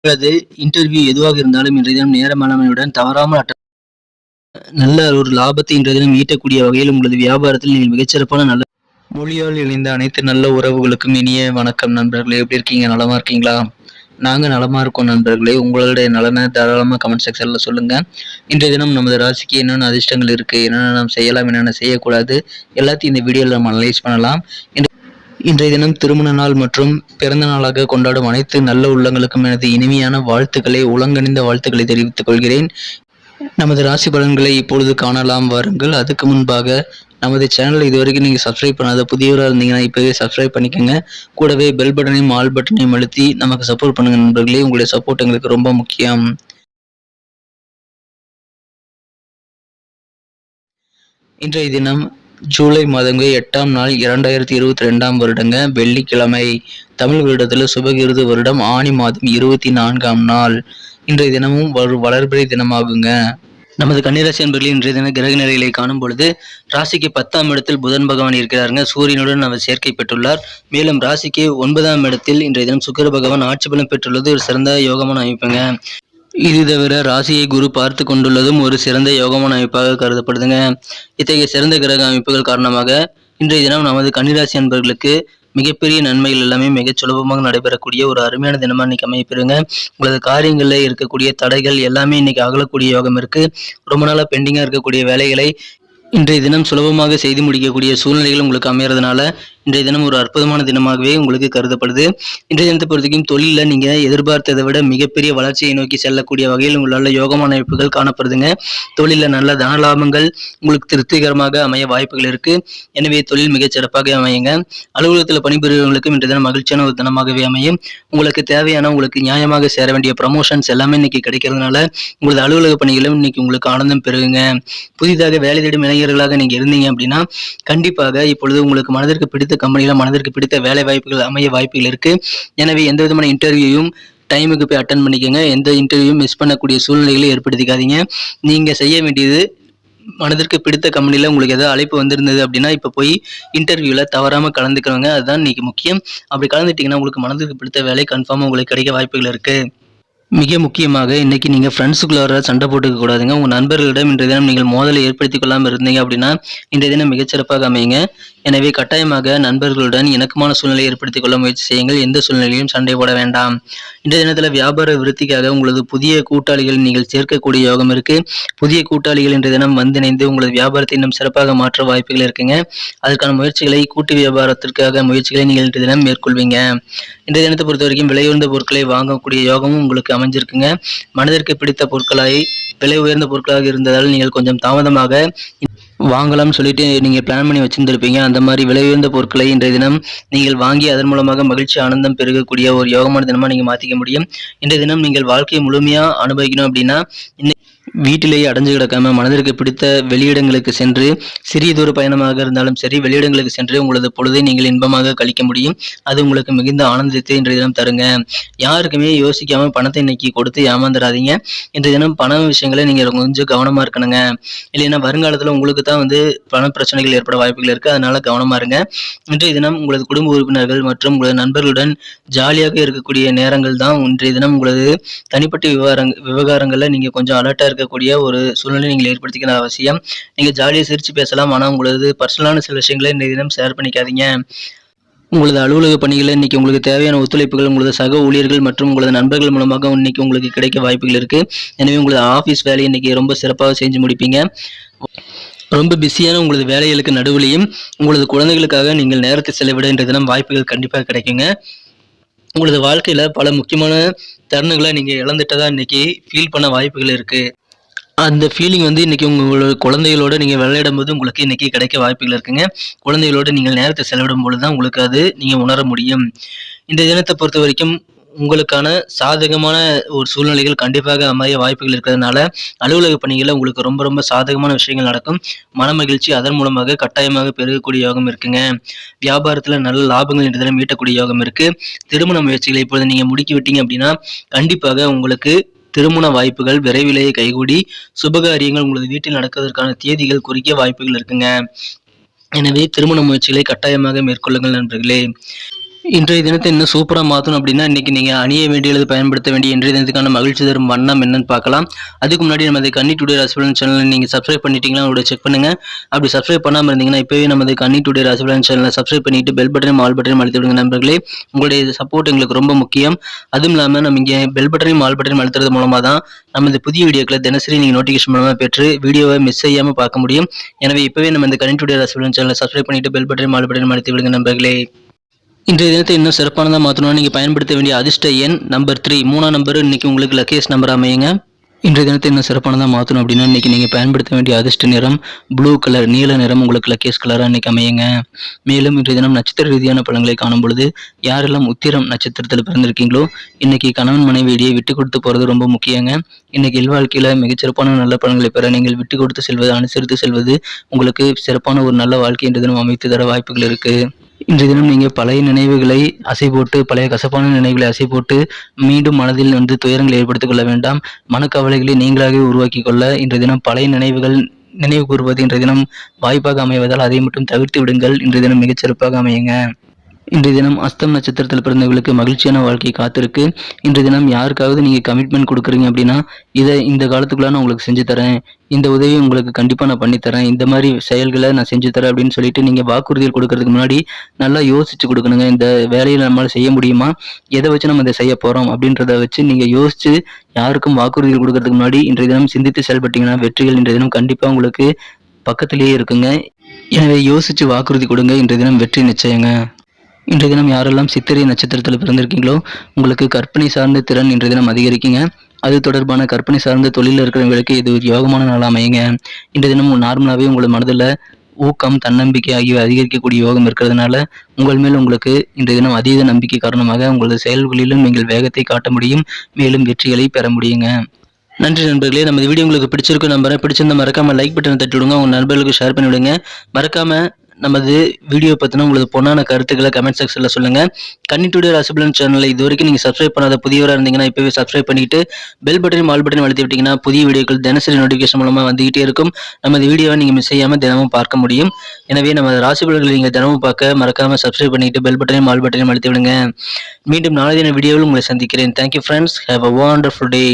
உங்களது இன்டர்வியூ எதுவாக இருந்தாலும் இன்றைய தினம் நேர மேலாண்மையுடன் தவறாமல் நல்ல ஒரு லாபத்தை இன்றைய தினம் ஈட்டக்கூடிய வகையில் உங்களது வியாபாரத்தில் நீங்கள் மிகச்சிறப்பான நல்ல மொழியால் இணைந்த அனைத்து நல்ல உறவுகளுக்கும் இனிய வணக்கம் நண்பர்களே. எப்படி இருக்கீங்க? நலமா இருக்கீங்களா? நாங்கள் நலமா இருக்கோம் நண்பர்களே. உங்களுடைய நலனை தாராளமாக கமெண்ட் செக்ஷனில் சொல்லுங்கள். இன்றைய தினம் நமது ராசிக்கு என்னென்ன அதிர்ஷ்டங்கள் இருக்குது, என்னென்ன நாம் செய்யலாம், என்னென்ன செய்யக்கூடாது, எல்லாத்தையும் இந்த வீடியோவில் நம்ம அனலைஸ் பண்ணலாம். இன்றைய தினம் திருமண நாள் மற்றும் பிறந்த நாளாக கொண்டாடும் அனைத்து நல்ல உள்ளங்களுக்கும் எனது இனிமையான வாழ்த்துக்களை, உலங்கணிந்த வாழ்த்துக்களை தெரிவித்துக் கொள்கிறேன். நமது ராசி பலன்களை இப்பொழுது காணலாம் வாருங்கள். அதுக்கு முன்பாக நமது சேனலை இதுவரைக்கும் நீங்கள் சப்ஸ்கிரைப் பண்ணாத புதியவராக இருந்தீங்கன்னா இப்போவே சப்ஸ்கிரைப் பண்ணிக்கோங்க. கூடவே பெல் பட்டனையும் ஆல் பட்டனையும் அழுத்தி நமக்கு சப்போர்ட் பண்ணுங்க நண்பர்களே. உங்களுடைய சப்போர்ட் எங்களுக்கு ரொம்ப முக்கியம். இன்றைய தினம் ஜூலை மாதம் 8ஆம் நாள் 2022ஆம் வருடங்க, வெள்ளிக்கிழமை. தமிழ் வருடத்தில் சுபகிருது வருடம் ஆணி மாதம் 24ஆம் நாள். இன்றைய தினமும் வளர்பிறை தினமாகுங்க. நமது கன்னிராசி அன்பர்களின் இன்றைய தின கிரக நிலைகளை காணும் பொழுது ராசிக்கு 10ஆம் இடத்தில் புதன் பகவான் இருக்கிறாருங்க. சூரியனுடன் அவர் சேர்க்கை பெற்றுள்ளார். மேலும் ராசிக்கு 9ஆம் இடத்தில் இன்றைய தினம் சுக்கிர பகவான் ஆட்சி பலம் பெற்றுள்ளது ஒரு சிறந்த யோகமான அமைப்புங்க. இது தவிர ராசியை குரு பார்த்து கொண்டுள்ளதும் ஒரு சிறந்த யோகமான அமைப்பாக கருதப்படுதுங்க. இத்தகைய சிறந்த கிரக அமைப்புகள் காரணமாக இன்றைய தினம் நமது கன்னிராசி அன்பர்களுக்கு மிகப்பெரிய நன்மைகள் எல்லாமே மிகச் சுலபமாக நடைபெறக்கூடிய ஒரு அருமையான தினமா இன்னைக்கு அமைப்பெறுங்க. உங்களது காரியங்களில் இருக்கக்கூடிய தடைகள் எல்லாமே இன்னைக்கு அகலக்கூடிய யோகம் இருக்கு. ரொம்ப நாளா பெண்டிங்கா இருக்கக்கூடிய வேலைகளை இன்றைய தினம் சுலபமாக செய்து முடிக்கக்கூடிய சூழ்நிலைகள் உங்களுக்கு அமையறதுனால இன்றைய தினம் ஒரு அற்புதமான தினமாகவே உங்களுக்கு கருதப்படுது. இன்றைய தினத்தை பொறுத்தவரைக்கும் தொழிலில் நீங்க எதிர்பார்த்ததை விட மிகப்பெரிய வளர்ச்சியை நோக்கி செல்லக்கூடிய வகையில் உங்களால் யோகமான அமைப்புகள் காணப்படுதுங்க. தொழிலில் நல்ல தன லாபங்கள் உங்களுக்கு திருப்திகரமாக அமைய வாய்ப்புகள் இருக்கு. எனவே தொழில் மிகச் சிறப்பாக அமையுங்க. அலுவலகத்தில் பணிபுரியவர்களுக்கும் இன்றைய தினம் மகிழ்ச்சியான ஒரு தினமாகவே அமையும். உங்களுக்கு தேவையான உங்களுக்கு நியாயமாக சேர வேண்டிய ப்ரமோஷன்ஸ் எல்லாமே இன்னைக்கு கிடைக்கிறதுனால உங்களது அலுவலக பணிகளும் இன்னைக்கு உங்களுக்கு ஆனந்தம் பெறுங்க. புதிதாக வேலை தேடும் இளைஞர்களாக நீங்க இருந்தீங்க அப்படின்னா கண்டிப்பாக இப்பொழுது உங்களுக்கு மனதிற்கு பிடித்த கம்பெனியில மனதிற்கு பிடித்த வேலை வாய்ப்புகள் அமைய வாய்ப்புகள் இருக்கு. எனவே எந்த விதமான இன்டர்வியூயும் டைமுக்கு போய் அட்டன் பண்ணிக்கோங்க. எந்த இன்டர்வியூயும் மிஸ் பண்ணக்கூடிய சூழ்நிலைகளை ஏற்படுத்திக்காதீங்க. நீங்க செய்ய வேண்டியது மனதிற்கு பிடித்த கம்பெனியில் உங்களுக்கு ஏதாவது அழைப்பு வந்திருந்தது அப்படின்னா இப்போ போய் இன்டர்வியூவில் தவறாமல் கலந்துக்கிறவங்க, அதுதான் இன்னைக்கு முக்கியம். அப்படி கலந்துட்டீங்கன்னா உங்களுக்கு மனதிற்கு பிடித்த வேலை கன்ஃபார்மாக உங்களுக்கு கிடைக்க வாய்ப்புகள் இருக்கு. மிக முக்கியமாக இன்னைக்கு நீங்கள் ஃப்ரெண்ட்ஸுக்குள்ளார சண்டை போட்டுக்க கூடாதுங்க. உங்கள் நண்பர்களிடம் இன்றைய தினம் நீங்கள் மோதலை ஏற்படுத்திக் கொள்ளாமல் இருந்தீங்க அப்படின்னா இன்றைய தினம் மிகச்சிறப்பாக அமையுங்க. எனவே கட்டாயமாக நண்பர்களுடன் இணக்கமான சூழ்நிலை ஏற்படுத்திக் கொள்ள முயற்சி செய்யுங்கள். எந்த சூழ்நிலையிலும் சண்டை போட வேண்டாம். இன்றைய தினத்தில் வியாபார விருத்திக்காக உங்களது புதிய கூட்டாளிகள் நீங்கள் சேர்க்கக்கூடிய யோகம் இருக்கு. புதிய கூட்டாளிகள் இன்றைய தினம் வந்திணைந்து உங்களது வியாபாரத்தை இன்னும் சிறப்பாக மாற்ற வாய்ப்புகள் இருக்குங்க. அதற்கான முயற்சிகளை கூட்டு வியாபாரத்திற்காக முயற்சிகளை நீங்கள் இன்றைய தினம் மேற்கொள்வீங்க. இன்றைய தினத்தை பொறுத்த வரைக்கும் விலையுயர்ந்த பொருட்களை வாங்கக்கூடிய யோகமும் உங்களுக்கு அமைஞ்சிருக்குங்க. மனதிற்கு பிடித்த பொருட்களாய் விலை உயர்ந்த பொருட்களாக இருந்ததால் நீங்கள் கொஞ்சம் தாமதமாக வாங்கலாம்னு சொல்லிட்டு நீங்கள் பிளான் பண்ணி வச்சிருந்திருப்பீங்க. அந்த மாதிரி விலை உயர்ந்த பொருட்களை இன்றைய தினம் நீங்கள் வாங்கி அதன் மூலமாக மகிழ்ச்சி ஆனந்தம் பெருகக்கூடிய ஒரு யோகமான தினமாக நீங்கள் மாற்றிக்க முடியும். இன்றைய தினம் நீங்கள் வாழ்க்கையை முழுமையாக அனுபவிக்கணும் அப்படின்னா வீட்டிலேயே அடைஞ்சு கிடக்காம மனதிற்கு பிடித்த வெளியிடங்களுக்கு சென்று, சிறிய தூர பயணமாக இருந்தாலும் சரி வெளியிடங்களுக்கு சென்று உங்களது பொழுதை நீங்கள் இன்பமாக கழிக்க முடியும். அது உங்களுக்கு மிகுந்த ஆனந்தத்தை இன்றைய தினம் தருங்க. யாருக்குமே யோசிக்காம பணத்தை இன்னைக்கு கொடுத்து ஏமாந்துடாதீங்க. இன்றைய தினம் பண விஷயங்களை நீங்கள் கொஞ்சம் கவனமா இருக்கணுங்க. இல்லைன்னா வருங்காலத்தில் உங்களுக்கு தான் பண பிரச்சனைகள் ஏற்பட வாய்ப்புகள் இருக்கு. அதனால கவனமா இருங்க. இன்றைய தினம் உங்களது குடும்ப உறுப்பினர்கள் மற்றும் உங்களது நண்பர்களுடன் ஜாலியாக இருக்கக்கூடிய நேரங்கள் தான். இன்றைய தினம் உங்களது தனிப்பட்ட விவகாரங்கள்ல நீங்க கொஞ்சம் அலர்ட்டா இருக்கக்கூடிய ஒரு சூழ்நிலை நீங்கள் ஏற்படுத்திக்கிற அவசியம். நீங்க ஜாலியாக சிரிச்சு பேசலாம். ஆனால் உங்களது பர்சனலான சில விஷயங்களை இன்றைய தினம் ஷேர் பண்ணிக்காதீங்க. உங்களது அலுவலக பணிகளில் இன்னைக்கு உங்களுக்கு தேவையான ஒத்துழைப்புகள் உங்களது சக ஊழியர்கள் மற்றும் உங்களது நண்பர்கள் மூலமாக இன்னைக்கு உங்களுக்கு கிடைக்க வாய்ப்புகள் இருக்கு. எனவே உங்களது ஆஃபீஸ் வேலையை இன்னைக்கு ரொம்ப சிறப்பாக செஞ்சு முடிப்பீங்க. ரொம்ப பிஸியான உங்களது வேலைகளுக்கு நடுவிலையும் உங்களது குழந்தைகளுக்காக நீங்கள் நேரத்தை செலவிட இன்றைய தினம் வாய்ப்புகள் கண்டிப்பாக கிடைக்குங்க. உங்களது வாழ்க்கையில பல முக்கியமான தருணங்களை நீங்க இழந்துட்டதா இன்னைக்கு ஃபீல் பண்ண வாய்ப்புகள் இருக்கு. அந்த ஃபீலிங் இன்னைக்கு உங்களோட குழந்தைகளோட நீங்க விளையாடும் போது உங்களுக்கு இன்னைக்கு கிடைக்க வாய்ப்புகள் இருக்குங்க. குழந்தைகளோட நீங்கள் நேரத்தை செலவிடும் பொழுது தான் உங்களுக்கு அது நீங்க உணர முடியும். இந்த தினத்தை பொறுத்த வரைக்கும் உங்களுக்கான சாதகமான ஒரு சூழ்நிலைகள் கண்டிப்பாக அமைய வாய்ப்புகள் இருக்கிறதுனால அலுவலக பணிகளில் உங்களுக்கு ரொம்ப ரொம்ப சாதகமான விஷயங்கள் நடக்கும். மன மகிழ்ச்சி அதன் மூலமாக கட்டாயமாக பெருகக்கூடிய யோகம் இருக்குங்க. வியாபாரத்தில் நல்ல லாபங்கள் இன்று தினம் ஈட்டக்கூடிய யோகம் இருக்கு. திருமண முயற்சிகளை இப்பொழுது நீங்க முடுக்கி விட்டீங்க அப்படின்னா கண்டிப்பாக உங்களுக்கு திருமண வாய்ப்புகள் விரைவிலேயே கைகூடி சுபகாரியங்கள் உங்களது வீட்டில் நடக்குவதற்கான தேதிகள் குறிக்க வாய்ப்புகள் இருக்குங்க. எனவே திருமண முயற்சிகளை கட்டாயமாக மேற்கொள்ளுங்கள் நண்பர்களே. இன்றைய தினத்தை இன்னும் சூப்பரா மாத்தணும் அப்படின்னா, இன்னைக்கு நீங்க அணிய வேண்டிய அல்லது பயன்படுத்த வேண்டிய இன்றைய தினத்துக்கான மகிழ்ச்சி தரும் வண்ணம் என்னன்னு பார்க்கலாம். அதுக்கு முன்னாடி நமது கன்னி டுடே ராசி பலன் சேனலை நீங்க சப்ஸ்கிரைப் பண்ணிட்டீங்களா? அதோட செக் பண்ணுங்க. அப்படி சப்ஸ்கிரைப் பண்ணாம இருந்தீங்கன்னா, இப்பவே நமது கன்னி டுடே ராசி பலன் சேனலை சப்ஸ்கிரைப் பண்ணிட்டு பெல் பட்டனையும் ஆல் பட்டனையும் அழுத்தி விடுங்க நண்பர்களே. உங்களுடைய சப்போர்ட் எங்களுக்கு ரொம்ப முக்கியம். அதுவும் இல்லாம நம்ம இங்க பெல் பட்டனையும் ஆல் பட்டனையும் அழுத்துறது மூலமா தான் நமது புதிய வீடியோக்களை தினசரி நீங்க நோட்டிஃபிகேஷன் மூலமா பெற்று வீடியோவை மிஸ் செய்யாம பார்க்க முடியும். எனவே இப்பவே நம்ம இந்த கன்னி டுடே ராசி பலன் சேனலை சப்ஸ்கிரைப் பண்ணிட்டு பெல் பட்டனையும் ஆல் பட்டனையும் அழுத்தி விடுங்க நண்பர்களே. இன்றைய தினத்தை இன்னும் சிறப்பானதாக மாற்றணும்னா நீங்கள் பயன்படுத்த வேண்டிய அதிர்ஷ்ட எண் நம்பர் 3 3ஆம் நம்பர் இன்னைக்கு உங்களுக்கு லக்கியஸ்ட் நம்பர் அமையுங்க. இன்றைய தினத்தை இன்னும் சிறப்பானதாக மாற்றணும் அப்படின்னா இன்னைக்கு நீங்கள் பயன்படுத்த வேண்டிய அதிர்ஷ்ட நிறம் ப்ளூ கலர் நீல நிறம் உங்களுக்கு லக்கியஸ்ட் கலராக இன்னைக்கு அமையுங்க. மேலும் இன்றைய தினம் நட்சத்திர ரீதியான பலன்களை காணும் பொழுது யாரெல்லாம் உத்திரம் நட்சத்திரத்தில் பிறந்திருக்கீங்களோ இன்னைக்கு கணவன் மனைவி இடையே விட்டு கொடுத்து போகிறது ரொம்ப முக்கியங்க. இன்னைக்கு இல்வாழ்க்கையில் மிகச்சிறப்பான நல்ல பலன்களை பெற நீங்கள் விட்டு கொடுத்து செல்வது அனுசரித்து செல்வது உங்களுக்கு சிறப்பான ஒரு நல்ல வாழ்க்கை இன்றைய தினம் அமைத்து தர வாய்ப்புகள் இருக்கு. இன்றைய தினம் நீங்கள் பழைய நினைவுகளை அசை போட்டு பழைய கசப்பான நினைவுகளை அசை போட்டு மீண்டும் மனதில் துயரங்களை ஏற்படுத்திக் கொள்ள வேண்டாம். மனக்கவலைகளை நீங்களாகவே உருவாக்கி கொள்ள இன்றைய தினம் பழைய நினைவுகள் நினைவு கூறுவது இன்றைய தினம் வாய்ப்பாக அமைவதால் அதை மட்டும் தவிர்த்து விடுங்கள். இன்றைய தினம் மிகச்சிறப்பாக அமையுங்க. இன்றைய தினம் அஸ்தம் நட்சத்திரத்தில் பிறந்தவர்களுக்கு மகிழ்ச்சியான வாழ்க்கை காத்திருக்கு. இன்றைய தினம் யாருக்காவது நீங்கள் கமிட்மெண்ட் கொடுக்குறீங்க அப்படின்னா இதை இந்த காலத்துக்குள்ள நான் உங்களுக்கு செஞ்சு தரேன், இந்த உதவியை உங்களுக்கு கண்டிப்பாக நான் பண்ணித்தரேன், இந்த மாதிரி செயல்களை நான் செஞ்சு தரேன் அப்படின்னு சொல்லிட்டு நீங்கள் வாக்குறுதிகள் கொடுக்கறதுக்கு முன்னாடி நல்லா யோசிச்சு கொடுக்கணுங்க. இந்த வேலையை நம்மளால் செய்ய முடியுமா, எதை வச்சு நம்ம இதை செய்ய போகிறோம் அப்படின்றத வச்சு நீங்கள் யோசிச்சு யாருக்கும் வாக்குறுதிகள் கொடுக்கறதுக்கு முன்னாடி இன்றைய தினம் சிந்தித்து செயல்பட்டீங்கன்னா வெற்றிகள் இன்றைய தினம் கண்டிப்பாக உங்களுக்கு பக்கத்திலேயே இருக்குங்க. எனவே யோசிச்சு வாக்குறுதி கொடுங்க. இன்றைய தினம் வெற்றி நிச்சயங்க. இன்றைய தினம் யாரெல்லாம் சித்திரை நட்சத்திரத்தில் பிறந்திருக்கீங்களோ உங்களுக்கு கற்பனை சார்ந்த திறன் இன்றைய தினம் அதிகரிக்குங்க. அது தொடர்பான கற்பனை சார்ந்த தொழிலில் இருக்கிறவங்களுக்கு இது ஒரு யோகமான நாளாக அமையுங்க. இன்றைய தினம் நார்மலாகவே உங்களோட மனதில் ஊக்கம் தன்னம்பிக்கை ஆகியவை அதிகரிக்கக்கூடிய யோகம் இருக்கிறதுனால உங்கள் மேல் உங்களுக்கு இன்றைய தினம் அதீத நம்பிக்கை காரணமாக உங்களது செயல்களிலும் நீங்கள் வேகத்தை காட்ட முடியும். மேலும் வெற்றிகளை பெற முடியுங்க. நன்றி நண்பர்களே. நம்ம வீடியோ உங்களுக்கு பிடிச்சிருக்கு நம்புறேன். பிடிச்சிருந்தா மறக்காம லைக் பட்டனை தட்டி விடுங்க. உங்க நண்பர்களுக்கு ஷேர் பண்ணி விடுங்க. மறக்காம நமது வீடியோ பற்றின உங்களது பொண்ணான கருத்துக்களை கமெண்ட் செக்ஷனில் சொல்லுங்கள். கன்னி டுடே ராசி பலன் சேனலை இது வரைக்கும் நீங்கள் சப்ஸ்கிரைப் பண்ணாத புதியவராக இருந்தீங்கன்னா இப்போவே சப்ஸ்கிரைப் பண்ணிட்டு பெல் பட்டனையும் ஆல் பட்டனையும் அழுத்தி விட்டீங்கன்னா புதிய வீடியோக்கள் தினசரி நோட்டிஃபிகேஷன் மூலமாக வந்துகிட்டே இருக்கும். நமது வீடியோவை நீங்கள் மிஸ் செய்யாமல் தினமும் பார்க்க முடியும். எனவே நமது ராசி பலன்களை நீங்கள் தினமும் பார்க்க மறக்காமல் சப்ஸ்கிரைப் பண்ணிட்டு பெல் பட்டனையும் ஆல் பட்டனையும் அழுத்தி விடுங்க. மீண்டும் நாளை தின வீடியோவில் உங்களை சந்திக்கிறேன். Thank you friends. Have a wonderful day.